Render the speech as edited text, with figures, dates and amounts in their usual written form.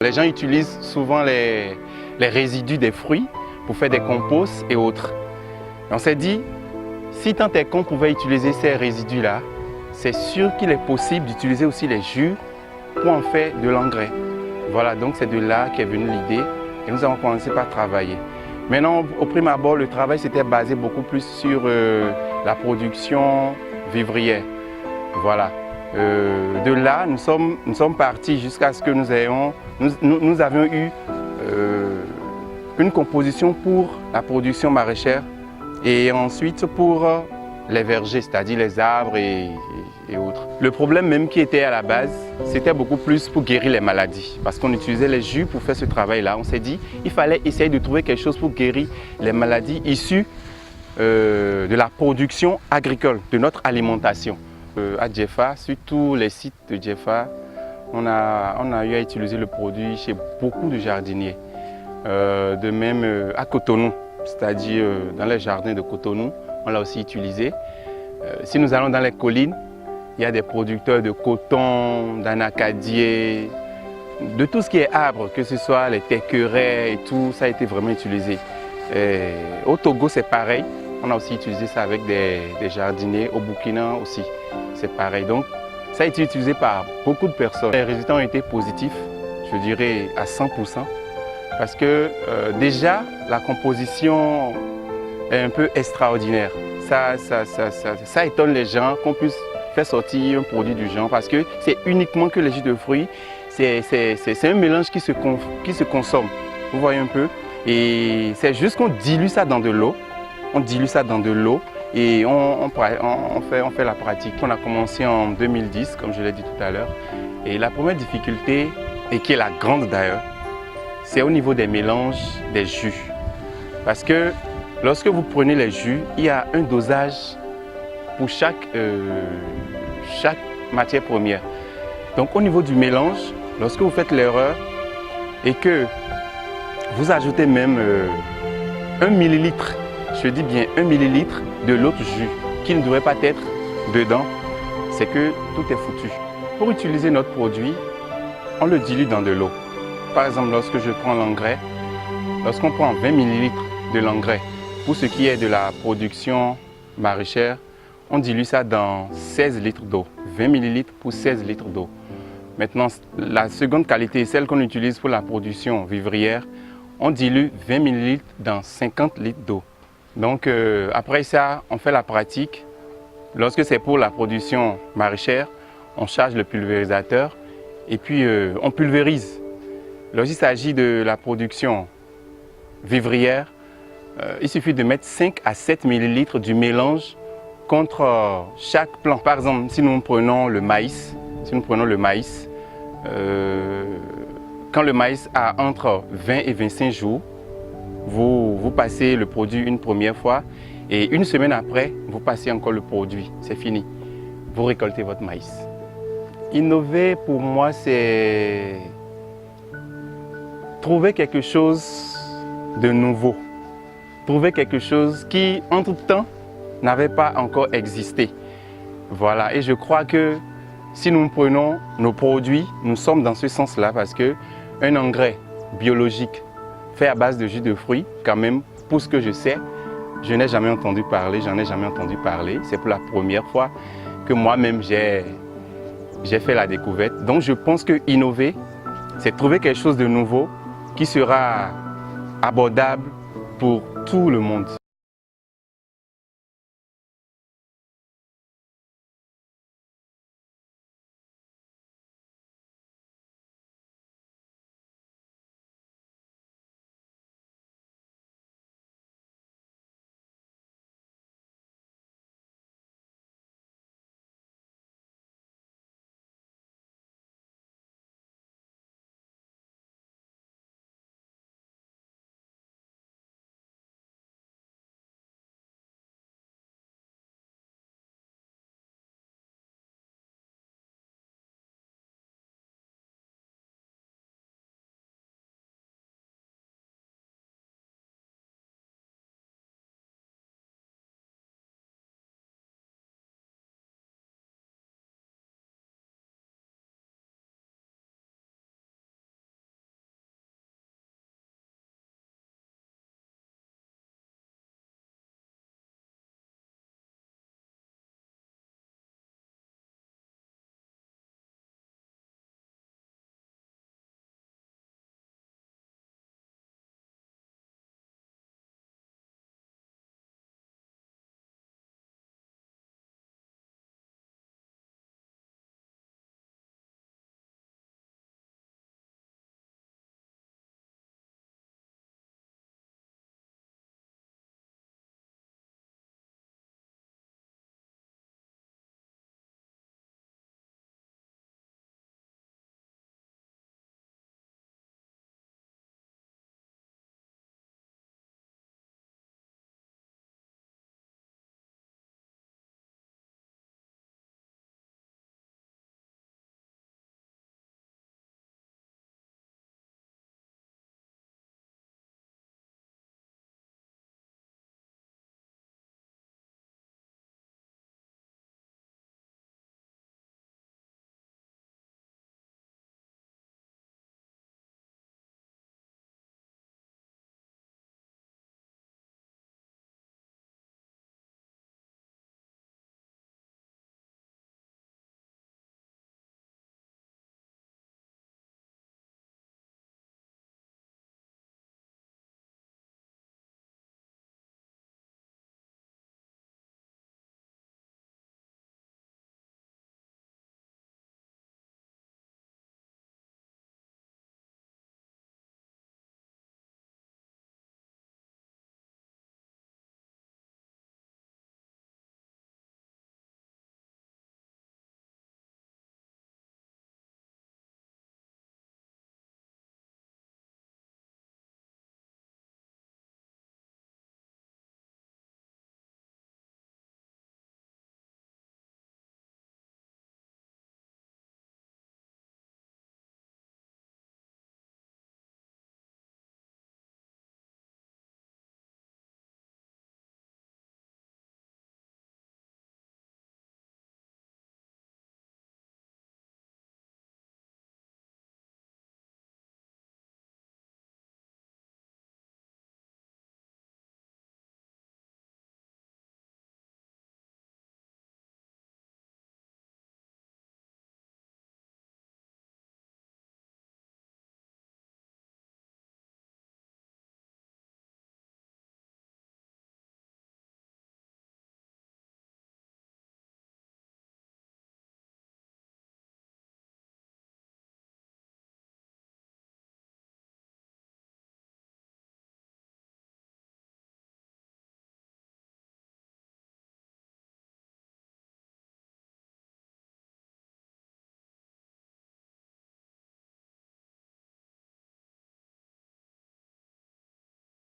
Les gens utilisent souvent les résidus des fruits pour faire des composts et autres. Et on s'est dit, si tant est qu'on pouvait utiliser ces résidus-là, c'est sûr qu'il est possible d'utiliser aussi les jus pour en faire de l'engrais. Voilà, donc c'est de là qu'est venue l'idée et nous avons commencé par travailler. Maintenant, au prime abord, le travail s'était basé beaucoup plus sur la production vivrière. Voilà. De là, nous sommes partis jusqu'à ce que nous avions eu une composition pour la production maraîchère et ensuite pour les vergers, c'est-à-dire les arbres et autres. Le problème même qui était à la base, c'était beaucoup plus pour guérir les maladies. Parce qu'on utilisait les jus pour faire ce travail-là. On s'est dit qu'il fallait essayer de trouver quelque chose pour guérir les maladies issues de la production agricole, de notre alimentation. À Djefa, sur tous les sites de Djefa, on a eu à utiliser le produit chez beaucoup de jardiniers. De même à Cotonou, c'est-à-dire dans les jardins de Cotonou, on l'a aussi utilisé. Si nous allons dans les collines, il y a des producteurs de coton, d'anacadier, de tout ce qui est arbre, que ce soit les thé-querets et tout, ça a été vraiment utilisé. Au Togo, c'est pareil. On a aussi utilisé ça avec des jardiniers. Au Burkina aussi, c'est pareil. Donc, ça a été utilisé par beaucoup de personnes. Les résultats ont été positifs, je dirais à 100%. Parce que déjà, la composition est un peu extraordinaire. Ça étonne les gens qu'on puisse faire sortir un produit du genre parce que c'est uniquement que les jus de fruits. C'est un mélange qui se consomme. Vous voyez un peu? Et c'est juste qu'on dilue ça dans de l'eau. On dilue ça dans de l'eau et on fait la pratique. On a commencé en 2010, comme je l'ai dit tout à l'heure. Et la première difficulté, et qui est la grande d'ailleurs, c'est au niveau des mélanges des jus. Parce que lorsque vous prenez les jus, il y a un dosage pour chaque matière première. Donc au niveau du mélange, lorsque vous faites l'erreur et que vous ajoutez même 1 millilitre, je dis bien 1 millilitre de l'autre jus qui ne devrait pas être dedans, c'est que tout est foutu. Pour utiliser notre produit, on le dilue dans de l'eau. Par exemple, lorsque je prends l'engrais, lorsqu'on prend 20 millilitres de l'engrais, pour ce qui est de la production maraîchère, on dilue ça dans 16 litres d'eau. 20 millilitres pour 16 litres d'eau. Maintenant, la seconde qualité, celle qu'on utilise pour la production vivrière, on dilue 20 millilitres dans 50 litres d'eau. Donc après ça, on fait la pratique. Lorsque c'est pour la production maraîchère, on charge le pulvérisateur et puis on pulvérise. Lorsqu'il s'agit de la production vivrière, il suffit de mettre 5 à 7 millilitres du mélange contre chaque plant. Par exemple, si nous prenons le maïs, quand le maïs a entre 20 et 25 jours, vous passez le produit une première fois et une semaine après, vous passez encore le produit. C'est fini. Vous récoltez votre maïs. Innover, pour moi, c'est trouver quelque chose de nouveau. Trouver quelque chose qui, entre-temps, n'avait pas encore existé. Voilà. Et je crois que si nous prenons nos produits, nous sommes dans ce sens-là parce qu'un engrais biologique fait à base de jus de fruits, quand même, pour ce que je sais, je n'ai jamais entendu parler, j'en ai jamais entendu parler. C'est pour la première fois que moi-même j'ai fait la découverte. Donc je pense que innover, c'est trouver quelque chose de nouveau qui sera abordable pour tout le monde.